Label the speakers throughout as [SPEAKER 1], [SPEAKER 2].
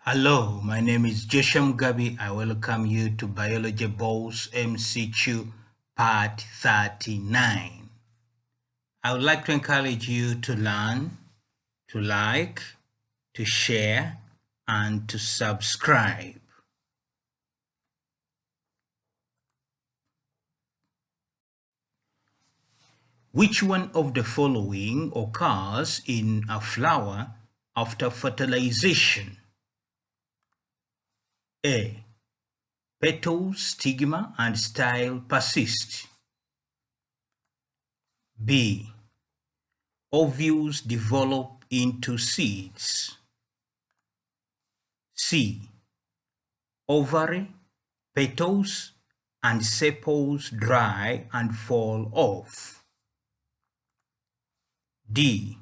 [SPEAKER 1] Hello, my name is Mugabi. I welcome you to Biology Boss MCQ Part 39. I would like to encourage you to learn, to like, to share, and to subscribe. Which one of the following occurs in a flower after fertilization? A. Petals, stigma, and style persist. B. Ovules develop into seeds. C. Ovary, petals, and sepals dry and fall off. D.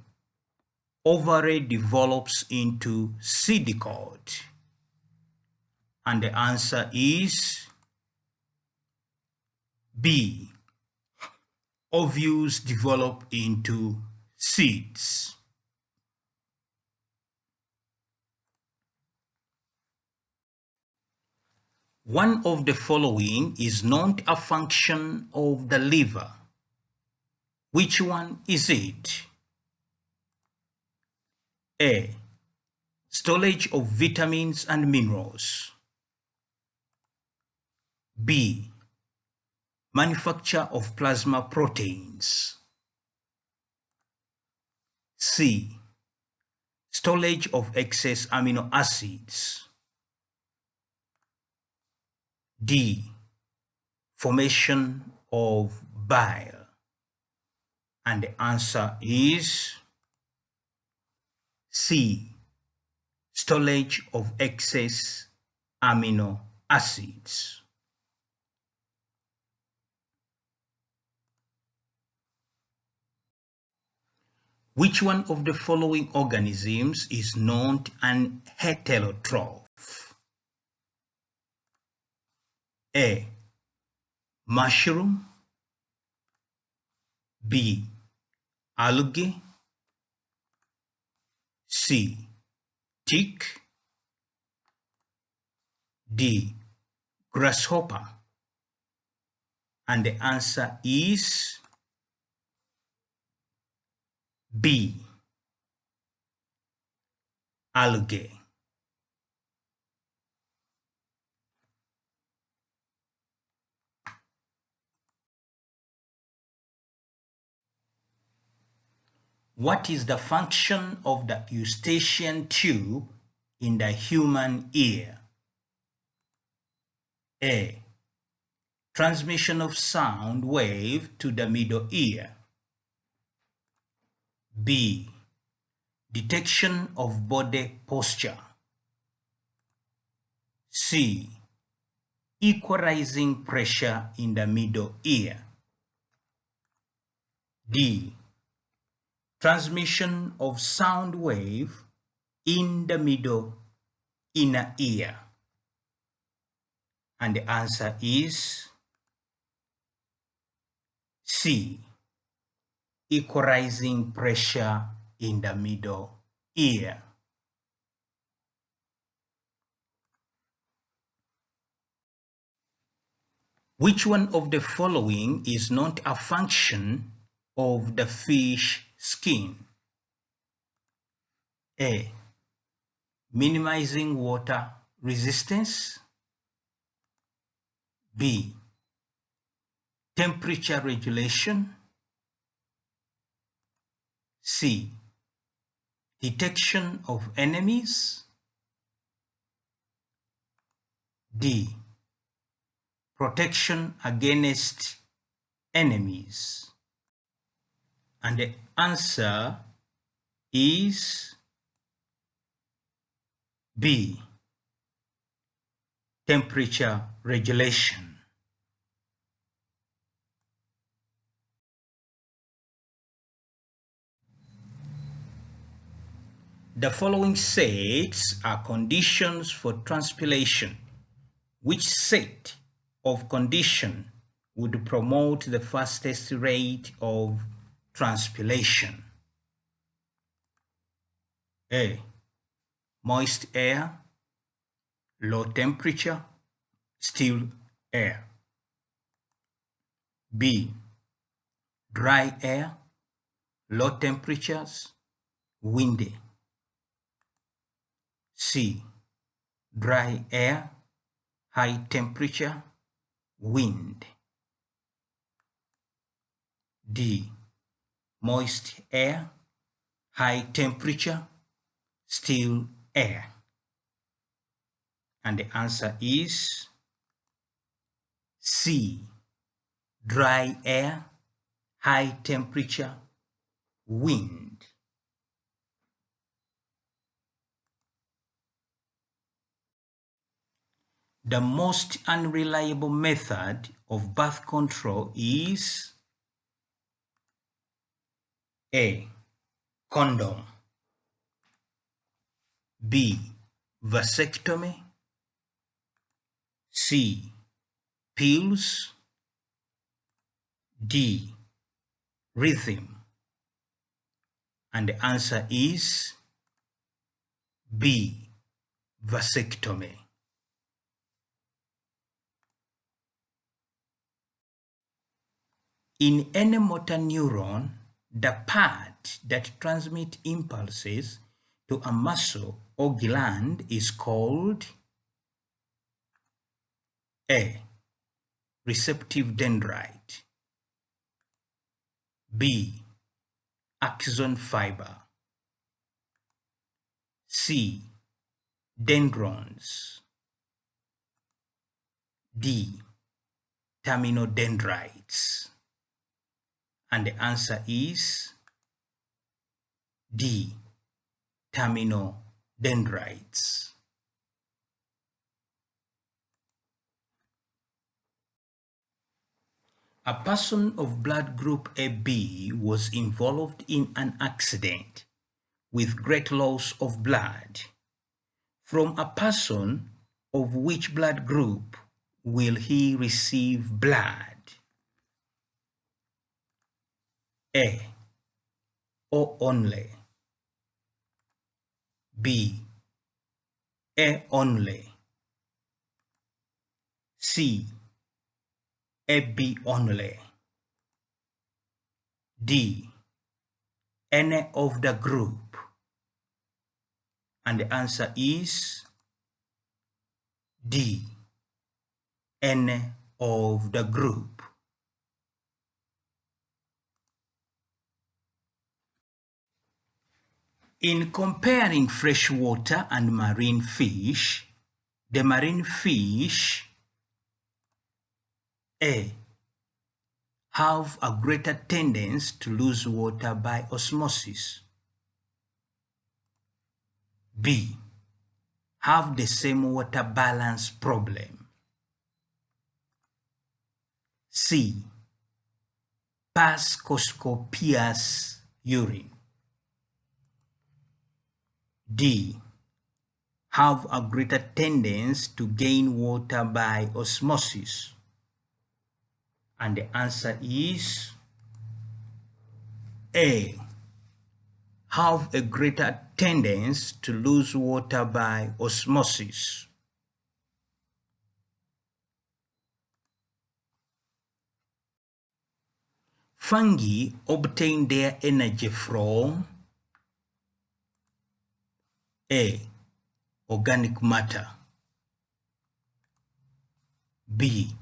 [SPEAKER 1] Ovary develops into cydicote. And the answer is B. Ovules develop into seeds. One of the following is not a function of the liver. Which one is it? A. Storage of vitamins and minerals. B. Manufacture of plasma proteins. C. Storage of excess amino acids. D. Formation of bile. And the answer is C. Storage of excess amino acids. Which one of the following organisms is not an heterotroph? A. Mushroom. B. Algae. C. Tick. D. Grasshopper. And the answer is B. Algae. What is the function of the eustachian tube in the human ear? A. Transmission of sound wave to the middle ear. B. Detection of body posture. C. Equalizing pressure in the middle ear. D. Transmission of sound wave in the middle inner ear. And the answer is C. Equalizing pressure in the middle ear. Which one of the following is not a function of the fish skin? A. Minimizing water resistance. B. Temperature regulation. C. Detection of enemies. D. Protection against enemies. And the answer is B. Temperature regulation. The following sets are conditions for transpilation. Which set of conditions would promote the fastest rate of transpilation? A. Moist air. low temperature, still air. B, dry air, low temperatures, windy. C, dry air, high temperature, wind. D, moist air, high temperature, still air. And the answer is C, dry air, high temperature, wind. The most unreliable method of birth control is A, condom, B, vasectomy, C, pills, D, rhythm. And the answer is B, vasectomy. In any motor neuron, the part that transmits impulses to a muscle or gland is called A, receptive dendrite, B, axon fiber, C, dendrons, D, terminal dendrites. And the answer is D, terminal dendrites. A person of blood group AB was involved in an accident with great loss of blood. From a person of which blood group will he receive blood? A, O only, B, A only, C, AB only, D, any of the group. And the answer is D, any of the group. In comparing freshwater and marine fish, the marine fish A, have a greater tendency to lose water by osmosis. B, have the same water balance problem. C, pass conspicuous urine. D, have a greater tendency to gain water by osmosis. And the answer is A, have a greater tendency to lose water by osmosis. Fungi obtain their energy from A, organic matter, B,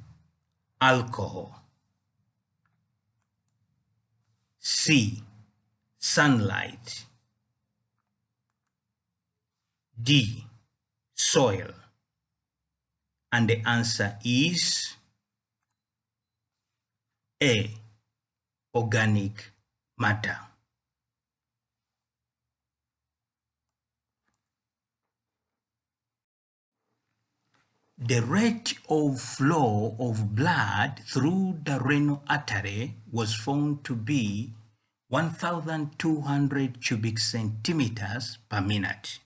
[SPEAKER 1] alcohol, C, sunlight, D, soil. And the answer is A, organic matter. The rate of flow of blood through the renal artery was found to be 1,200 cubic centimeters per minute.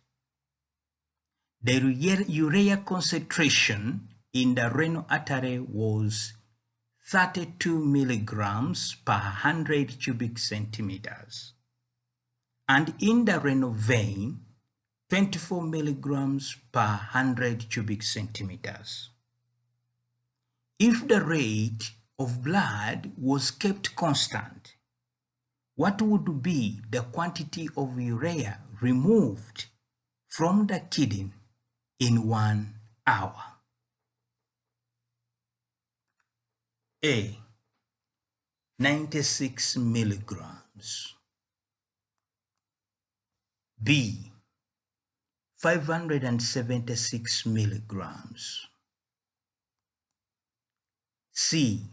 [SPEAKER 1] The urea concentration in the renal artery was 32 milligrams per 100 cubic centimeters. And in the renal vein, 24 milligrams per 100 cubic centimeters. If the rate of blood was kept constant, what would be the quantity of urea removed from the kidney in 1 hour? A. 96 milligrams. B. 576 milligrams. C.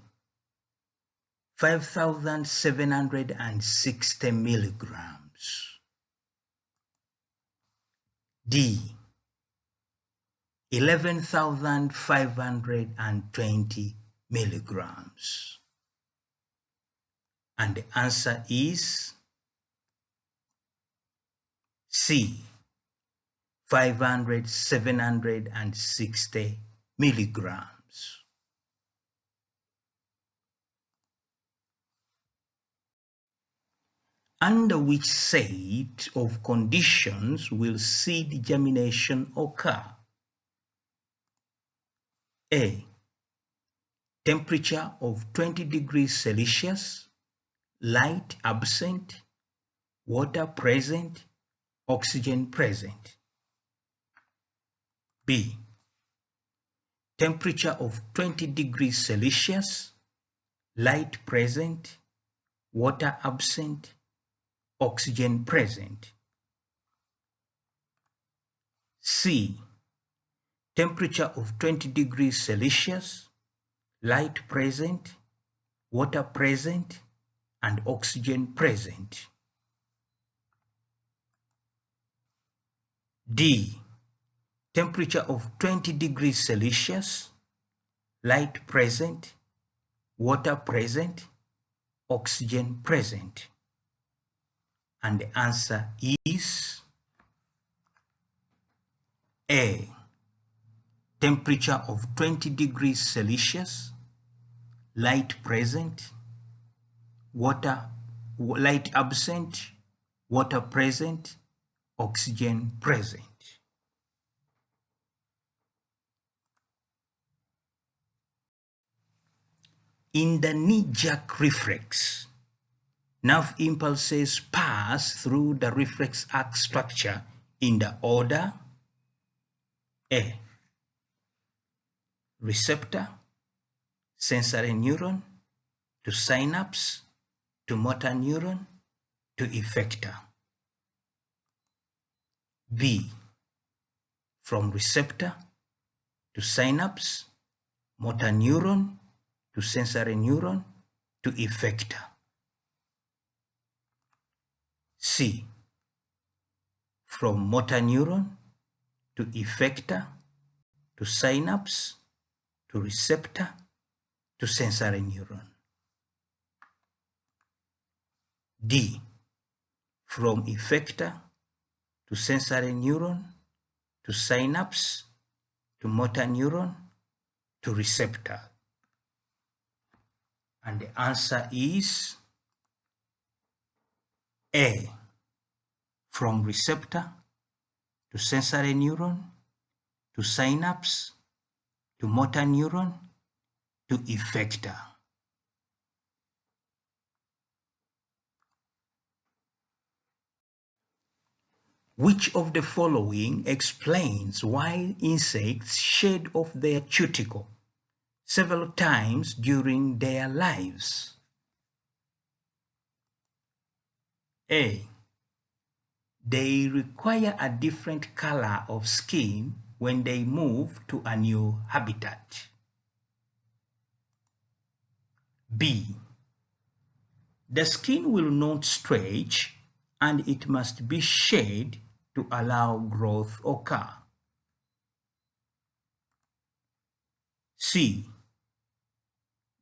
[SPEAKER 1] 5,760 milligrams. D. 11,520 milligrams. And the answer is C. 760 milligrams. Under which set of conditions will seed germination occur? A. Temperature of 20 degrees Celsius, light absent, water present, oxygen present. B. Temperature of 20 degrees Celsius, light present, water absent, oxygen present. C. Temperature of 20 degrees Celsius, light present, water present, and oxygen present. D. Temperature of 20 degrees Celsius, light present, water present, oxygen present. And the answer is A. Temperature of 20 degrees Celsius, light present, light absent, water present, oxygen present. In the knee-jerk reflex, nerve impulses pass through the reflex arc structure in the order A. Receptor, sensory neuron, to synapse, to motor neuron, to effector. B. From receptor to synapse, motor neuron, to sensory neuron, to effector. C. From motor neuron to effector, to synapse, to receptor, to sensory neuron. D. From effector to sensory neuron, to synapse, to motor neuron, to receptor. And the answer is A. From receptor to sensory neuron, to synapse, to motor neuron, to effector. Which of the following explains why insects shed off their cuticle several times during their lives? A. They require a different color of skin when they move to a new habitat. B. The skin will not stretch and it must be shed to allow growth occur. C.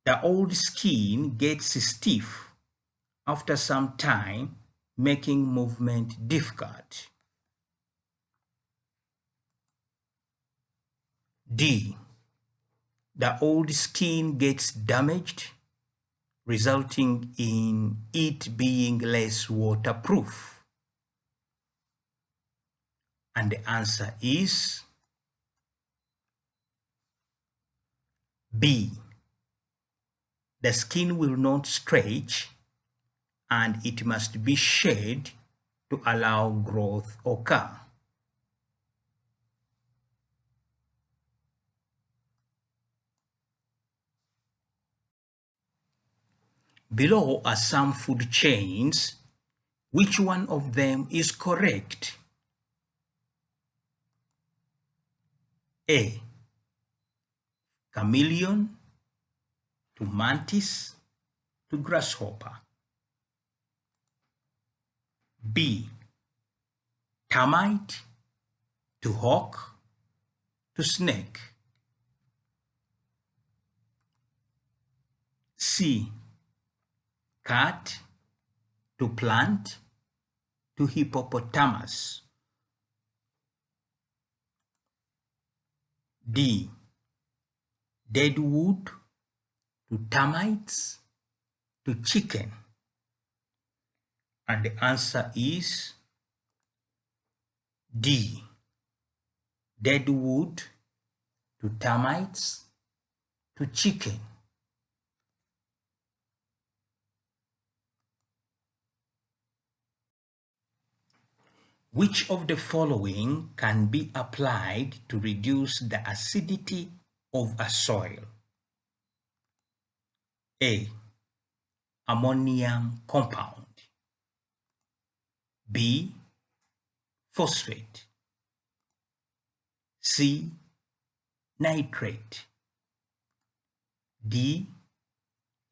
[SPEAKER 1] The old skin gets stiff after some time, making movement difficult. D. The old skin gets damaged, resulting in it being less waterproof. And the answer is B. The skin will not stretch and it must be shed to allow growth occur. Below are some food chains. Which one of them is correct? A. Chameloon to mantis to grasshopper. B. Termite to hawk to snake. C. Cat to plant to hippopotamus. D. Deadwood to termites to chicken. And the answer is D. Deadwood to termites to chicken. Which of the following can be applied to reduce the acidity of a soil? A. Ammonium compound. B. Phosphate. C. Nitrate. D.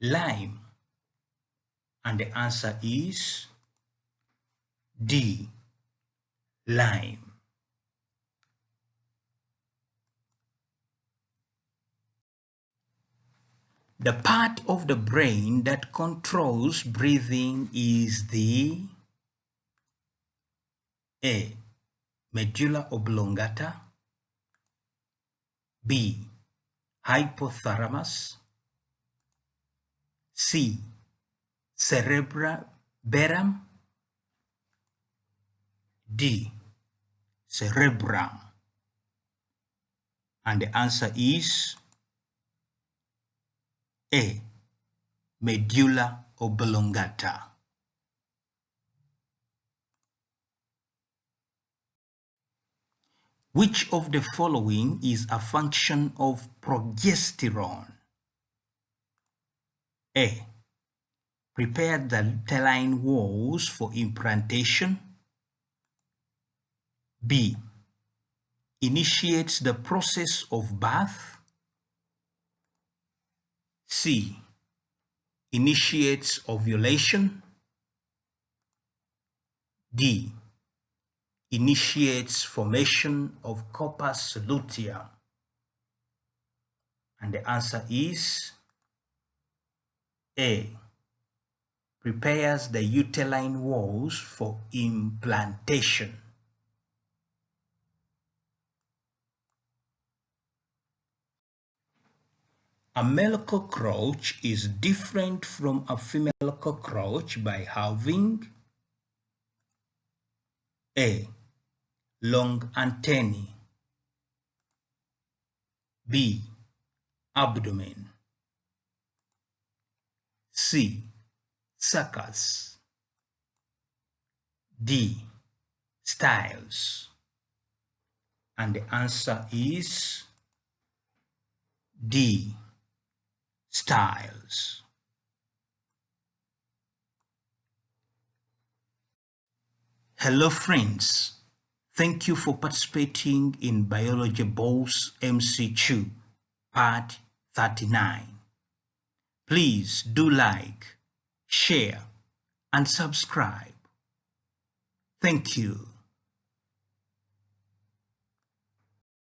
[SPEAKER 1] Lime. And the answer is D. Lime. The part of the brain that controls breathing is the A. Medulla oblongata. B. Hypothalamus. C. Cerebellum. D. Cerebrum. And the answer is A. Medulla oblongata. Which of the following is a function of progesterone? A. Prepare the uterine walls for implantation. B. Initiates the process of birth. C. Initiates ovulation. D. Initiates formation of corpus luteum. And the answer is A. Prepares the uterine walls for implantation. A male cockroach is different from a female cockroach by having A. Long antennae. B. Abdomen. C. Suckers. D. Styles. And the answer is D. Styles. Hello friends, thank you for participating in Biology Boss MCQ Part 39. Please do like, share and subscribe. Thank you.